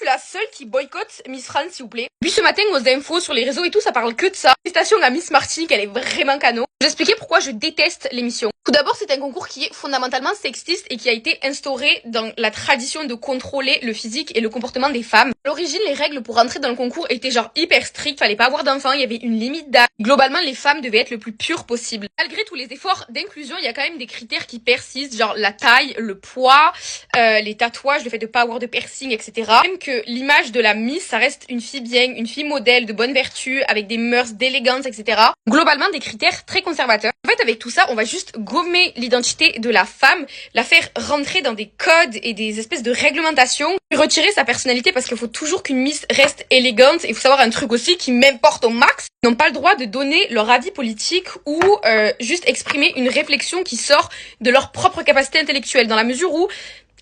la seule qui boycotte Miss France, s'il vous plaît. Puis ce matin, aux infos, sur les réseaux et tout, ça parle que de ça. Félicitations à Miss Martinique, elle est vraiment canon. Je vais expliquer pourquoi je déteste l'émission. Tout d'abord, c'est un concours qui est fondamentalement sexiste et qui a été instauré dans la tradition de contrôler le physique et le comportement des femmes. À l'origine, les règles pour entrer dans le concours étaient genre hyper strictes, fallait pas avoir d'enfants, il y avait une limite d'âge. Globalement, les femmes devaient être le plus pures possible. Malgré tous les efforts d'inclusion, il y a quand même des critères qui persistent, genre la taille, le poids, les tatouages, le fait de pas avoir de piercing, etc. Même que l'image de la Miss, ça reste une fille bien, une fille modèle, de bonne vertu, avec des mœurs, d'élégance, etc. Globalement, des critères très conservateurs. En fait, avec tout ça, on va juste gommer l'identité de la femme, la faire rentrer dans des codes et des espèces de réglementations, retirer sa personnalité parce qu'il faut toujours qu'une Miss reste élégante. Et il faut savoir un truc aussi qui m'importe au max, ils n'ont pas le droit de donner leur avis politique ou juste exprimer une réflexion qui sort de leur propre capacité intellectuelle, dans la mesure où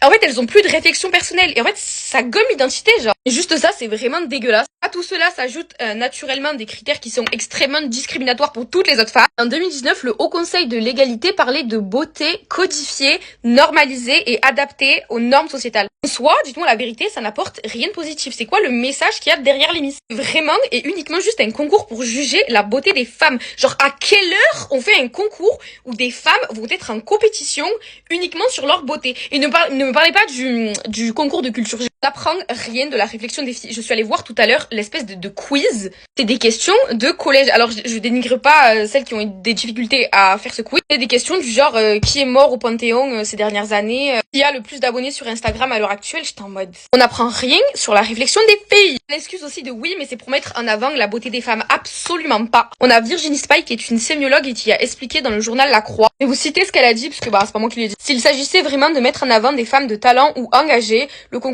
en fait, elles ont plus de réflexion personnelle. Et en fait, ça gomme l'identité, genre. Et juste ça, c'est vraiment dégueulasse. À tout cela s'ajoutent naturellement des critères qui sont extrêmement discriminatoires pour toutes les autres femmes. En 2019, le Haut Conseil de l'égalité parlait de beauté codifiée, normalisée et adaptée aux normes sociétales. En soi, dites-moi la vérité, ça n'apporte rien de positif. C'est quoi le message qu'il y a derrière les Miss? Vraiment et uniquement juste un concours pour juger la beauté des femmes. Genre, à quelle heure on fait un concours où des femmes vont être en compétition uniquement sur leur beauté? Et ne me parlez pas du concours de culture. Je n'apprends rien de la réflexion des filles. Je suis allée voir tout à l'heure l'espèce de quiz. C'est des questions de collège. Alors, je dénigre pas celles qui ont eu des difficultés à faire ce quiz. C'est des questions du genre qui est mort au Panthéon ces dernières années, qui a le plus d'abonnés sur Instagram à l'heure actuelle. J'étais en mode, on n'apprend rien sur la réflexion des filles. L'excuse aussi de oui, mais c'est pour mettre en avant la beauté des femmes. Absolument pas. On a Virginie Spike, qui est une sémiologue et qui a expliqué dans le journal La Croix. Et vous citez ce qu'elle a dit, parce que c'est pas moi qui l'ai dit. S'il s'agissait vraiment de mettre en avant des femmes de talent ou engagées, le concours